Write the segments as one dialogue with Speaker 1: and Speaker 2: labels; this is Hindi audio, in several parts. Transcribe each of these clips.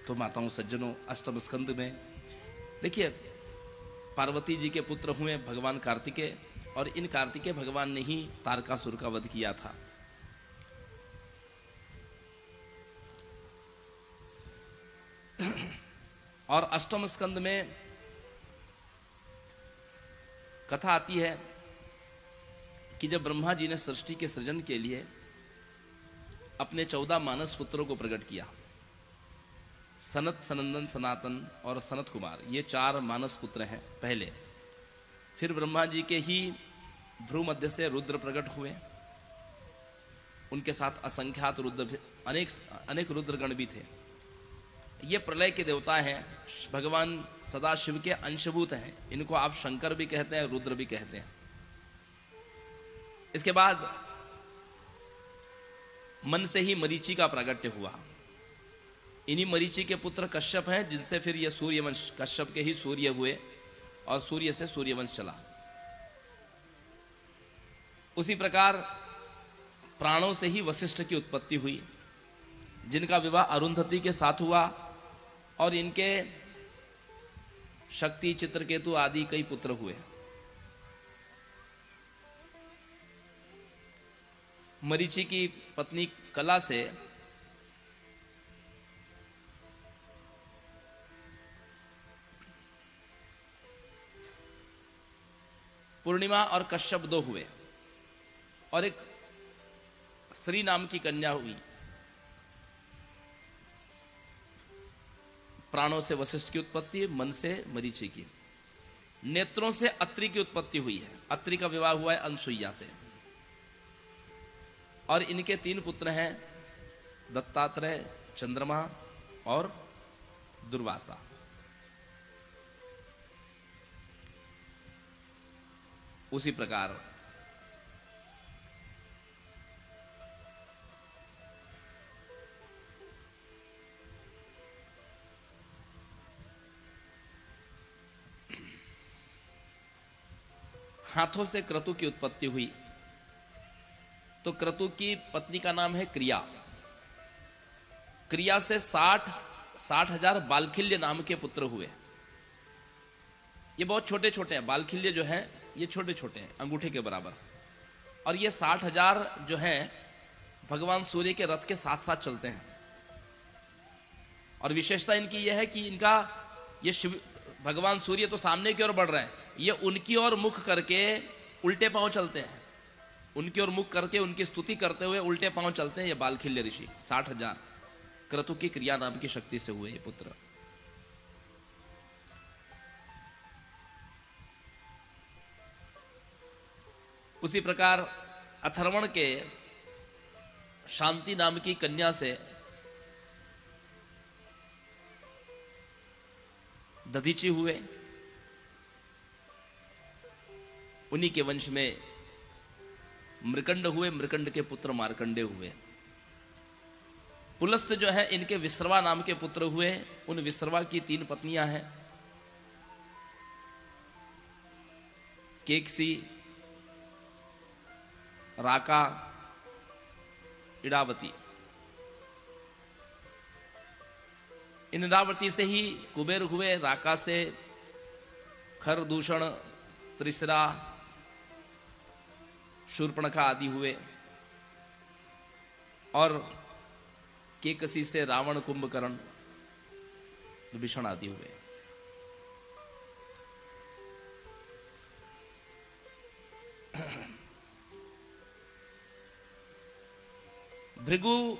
Speaker 1: तो माताओं सज्जनों, अष्टम स्कंद में देखिए पार्वती जी के पुत्र हुए भगवान कार्तिकेय, और इन कार्तिकेय भगवान ने ही तारकासुर का वध किया था। और अष्टम स्कंद में कथा आती है कि जब ब्रह्मा जी ने सृष्टि के सृजन के लिए अपने 14 मानस पुत्रों को प्रकट किया, सनत, सनंदन, सनातन और सनत कुमार, ये 4 मानस पुत्र हैं पहले। फिर ब्रह्मा जी के ही भ्रू मध्य से रुद्र प्रकट हुए, उनके साथ असंख्यात रुद्र, अनेक रुद्रगण भी थे। ये प्रलय के देवता हैं, भगवान सदाशिव के अंशभूत हैं। इनको आप शंकर भी कहते हैं, रुद्र भी कहते हैं। इसके बाद मन से ही मरीचि का प्रागट्य हुआ। इन्हीं मरीचि के पुत्र कश्यप हैं, जिनसे फिर यह सूर्यवंश, कश्यप के ही सूर्य हुए और सूर्य से सूर्यवंश चला। उसी प्रकार प्राणों से ही वशिष्ठ की उत्पत्ति हुई, जिनका विवाह अरुंधति के साथ हुआ, और इनके शक्ति, चित्रकेतु आदि कई पुत्र हुए। मरीचि की पत्नी कला से पूर्णिमा और कश्यप 2 हुए, और एक श्री नाम की कन्या हुई। प्राणों से वशिष्ठ की उत्पत्ति, मन से मरीचि की। नेत्रों से अत्रि की उत्पत्ति हुई है। अत्रि का विवाह हुआ है अनसुईया से। और इनके 3 पुत्र हैं, दत्तात्रेय, चंद्रमा और दुर्वासा। उसी प्रकार हाथों से क्रतु की उत्पत्ति हुई। तो क्रतु की पत्नी का नाम है क्रिया। क्रिया से 60,000 बालखिल्य नाम के पुत्र हुए। ये बहुत छोटे छोटे हैं, बालखिल्य जो है ये छोटे छोटे हैं, अंगूठे के बराबर। और ये 60,000 जो हैं भगवान सूर्य के रथ के साथ साथ चलते हैं। और विशेषता इनकी यह है कि इनका ये शिव, भगवान सूर्य तो सामने की ओर बढ़ रहे हैं, ये उनकी ओर मुख करके उल्टे पांव चलते हैं। उनकी ओर मुख करके उनकी स्तुति करते हुए उल्टे पांव चलते हैं ये बालखिल्य ऋषि। 60,000 क्रतु की क्रिया नाम की शक्ति से हुए ये पुत्र। उसी प्रकार अथर्वण के शांति नाम की कन्या से दधीचि हुए। उन्हीं के वंश में मृकंड हुए, मृकंड के पुत्र मार्कंडे हुए। पुलस्त जो है इनके विश्रवा नाम के पुत्र हुए। उन विश्रवा की 3 पत्नियां हैं, केकसी, राका, इडावती। इन इडावती से ही कुबेर हुए। राका से खरदूषण, त्रिसरा, शूर्पणखा आदि हुए। और केकसी से रावण, कुंभकर्ण, विभीषण आदि हुए। भृगु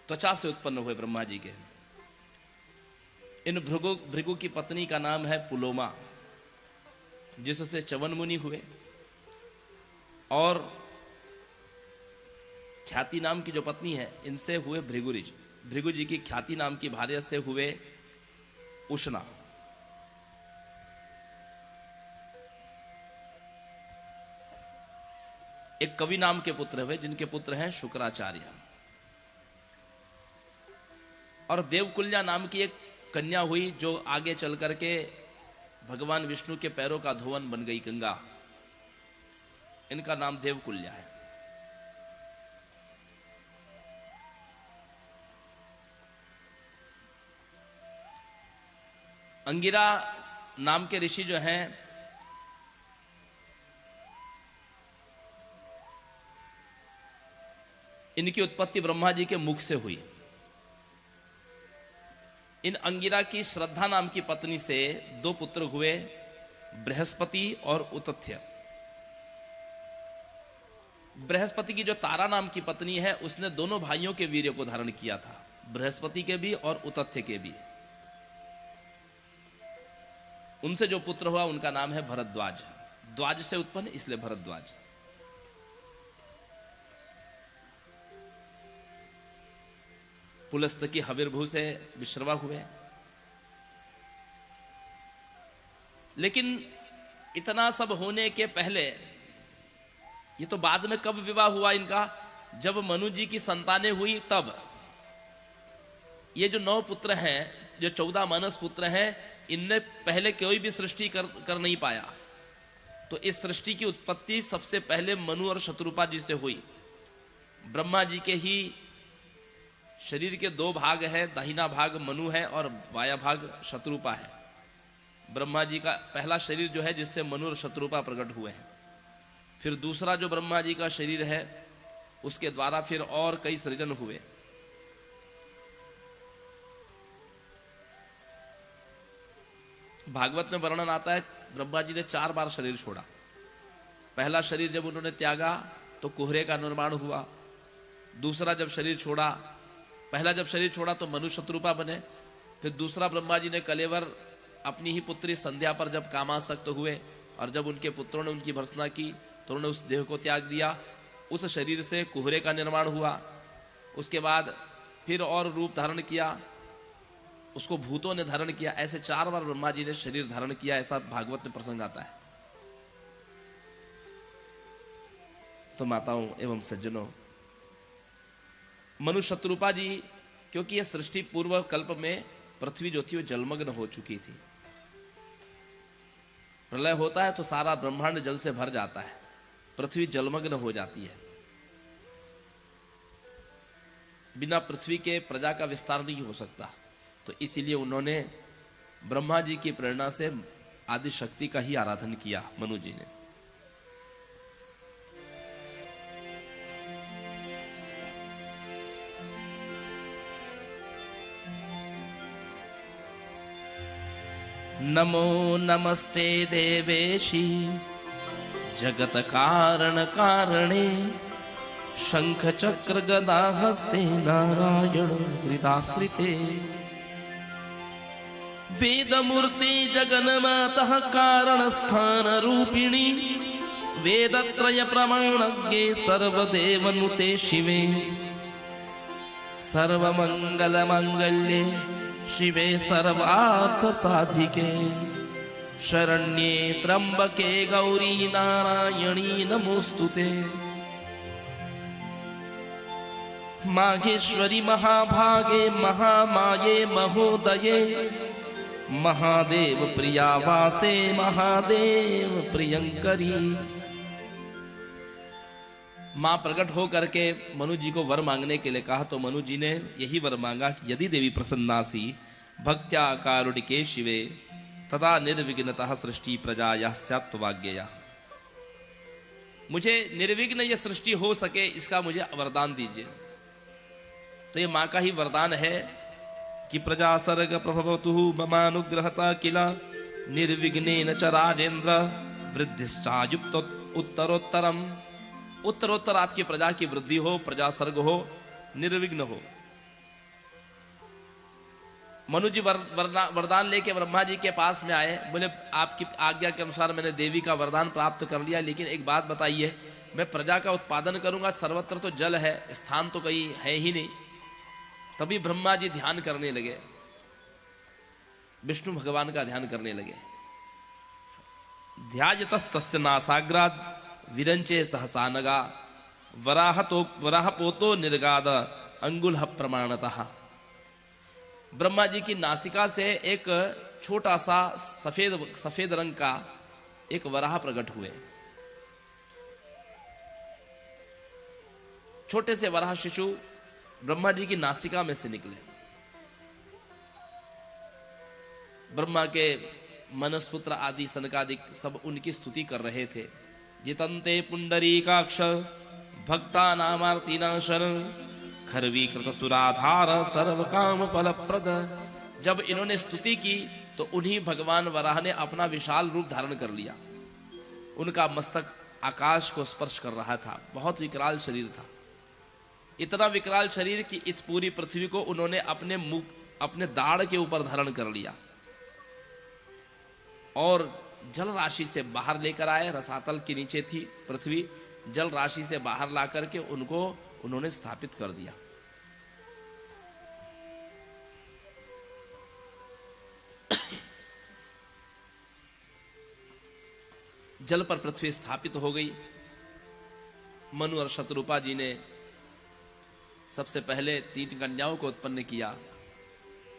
Speaker 1: त्वचा से उत्पन्न हुए ब्रह्मा जी के। इन भृगु की पत्नी का नाम है पुलोमा, जिससे च्यवन मुनि हुए। और ख्याति नाम की जो पत्नी है, इनसे हुए भृगुऋषि। भृगु जी की ख्याति नाम की भार्या से हुए उष्णा। एक कवि नाम के पुत्र हुए, जिनके पुत्र हैं शुक्राचार्य। और देवकुल्या नाम की एक कन्या हुई, जो आगे चल करके भगवान विष्णु के पैरों का धोवन बन गई गंगा। इनका नाम देवकुल्या है। अंगिरा नाम के ऋषि जो हैं, इनकी उत्पत्ति ब्रह्मा जी के मुख से हुई। इन अंगिरा की श्रद्धा नाम की पत्नी से 2 पुत्र हुए, बृहस्पति और उतथ्य। बृहस्पति की जो तारा नाम की पत्नी है, उसने दोनों भाइयों के वीर्य को धारण किया था, बृहस्पति के भी और उतथ्य के भी। उनसे जो पुत्र हुआ उनका नाम है भरद्वाज। द्वाज से उत्पन्न, इसलिए भरद्वाज। पुलस्त की हविर्भू से विश्रवा हुए। लेकिन इतना सब होने के पहले, ये तो बाद में कब विवाह हुआ इनका, जब मनु जी की संतानें हुई तब। ये जो 9 पुत्र हैं, जो 14 मानस पुत्र हैं, इनने पहले कोई भी सृष्टि कर नहीं पाया। तो इस सृष्टि की उत्पत्ति सबसे पहले मनु और शत्रुपा जी से हुई। ब्रह्मा जी के ही शरीर के 2 भाग है, दाहिना भाग मनु है और वाया भाग शत्रुपा है। ब्रह्मा जी का पहला शरीर जो है, जिससे मनु और शत्रुपा प्रकट हुए हैं। फिर दूसरा जो ब्रह्मा जी का शरीर है, उसके द्वारा फिर और कई सृजन हुए। भागवत में वर्णन आता है, ब्रह्मा जी ने 4 बार शरीर छोड़ा। पहला शरीर जब उन्होंने त्यागा तो कुहरे का निर्माण हुआ। दूसरा जब शरीर छोड़ा, पहला जब शरीर छोड़ा तो मनु शत्रुपा बने। फिर दूसरा ब्रह्मा जी ने कलेवर अपनी ही पुत्री संध्या पर जब कामासक्त हुए और जब उनके पुत्रों ने उनकी भर्त्सना की तो उन्होंने उस देह को त्याग दिया। उस शरीर से कुहरे का निर्माण हुआ। उसके बाद फिर और रूप धारण किया, उसको भूतों ने धारण किया। ऐसे 4 बार ब्रह्मा जी ने शरीर धारण किया, ऐसा भागवत में प्रसंग आता है। तो माताओं एवं सज्जनों, मनु शत्रुपा जी, क्योंकि यह सृष्टि पूर्व कल्प में पृथ्वी जो थी वो जलमग्न हो चुकी थी। प्रलय होता है तो सारा ब्रह्मांड जल से भर जाता है, पृथ्वी जलमग्न हो जाती है। बिना पृथ्वी के प्रजा का विस्तार नहीं हो सकता। तो इसीलिए उन्होंने ब्रह्मा जी की प्रेरणा से आदि शक्ति का ही आराधन किया मनु जी ने। नमो नमस्ते देवेशी जगत कारण कारणे शंख चक्र गदा हस्ते नारायण हृदाश्रिते वेद मूर्ति जगन मातः कारण स्थान रूपिणी वेदत्रय प्रमाणज्ञे सर्वदेवनुते शिवे सर्वमंगल मंगल्ये शिवे सर्वार्थ साधिके शरण्ये त्र्यंबके गौरी नारायणी नमोस्तुते। माघेश्वरी महाभागे महामाये महोदये महादेव प्रिया वासे महादेव प्रियंकरी। मां प्रकट हो करके मनु जी को वर मांगने के लिए कहा तो मनु जी ने यही वर मांगा कि यदि देवी प्रसन्नासी भक्त्या कारुणिके शिवे तथा निर्विघ्नतः सृष्टि प्रजा यह स्यात्वाज्ञया। मुझे निर्विघ्न ये सृष्टि हो सके, इसका मुझे वरदान दीजिए। तो ये मां का ही वरदान है कि प्रजा सर्ग प्रभवतु ममानुग्रहता किला निर्विघ्नेन च राजेंद्र वृद्धिश्चायुक्त उत्तरोत्तरम। उत्तरोत्तर आपकी प्रजा की वृद्धि हो, प्रजा सर्ग हो, निर्विघ्न हो। मनु जी वरदान लेके ब्रह्मा जी के पास में आए, बोले आपकी आज्ञा के अनुसार मैंने देवी का वरदान प्राप्त कर लिया, लेकिन एक बात बताइए, मैं प्रजा का उत्पादन करूंगा, सर्वत्र तो जल है, स्थान तो कहीं है ही नहीं। तभी ब्रह्मा जी ध्यान करने लगे, विष्णु भगवान का ध्यान करने लगे। ध्यायतस्तस्य नासाग्राद विरंचे सहसा नगा वराहपोतो निर्गाद अंगुल प्रमाणतः। ब्रह्मा जी की नासिका से एक छोटा सा सफेद रंग का एक वराह प्रकट हुए। छोटे से वराह शिशु ब्रह्मा जी की नासिका में से निकले। ब्रह्मा के मनस्पुत्र आदि सनकादिक सब उनकी स्तुति कर रहे थे। जितंते पुंडरीकाक्ष भक्ता नामार्ति नाशन खरवीकृत सुराधार सर्व काम फलप्रद। जब इन्होंने स्तुति की तो उन्हीं भगवान वराह ने अपना विशाल रूप धारण कर लिया। उनका मस्तक आकाश को स्पर्श कर रहा था, बहुत विकराल शरीर था। इतना विकराल शरीर कि इस पूरी पृथ्वी को उन्होंने अपने मुख, अपने दाढ़ के ऊपर धारण कर लिया और जल राशि से बाहर लेकर आए। रसातल के नीचे थी पृथ्वी, जल राशि से बाहर ला करके उनको उन्होंने स्थापित कर दिया। जल पर पृथ्वी स्थापित हो गई। मनु और शतरूपा जी ने सबसे पहले 3 कन्याओं को उत्पन्न किया।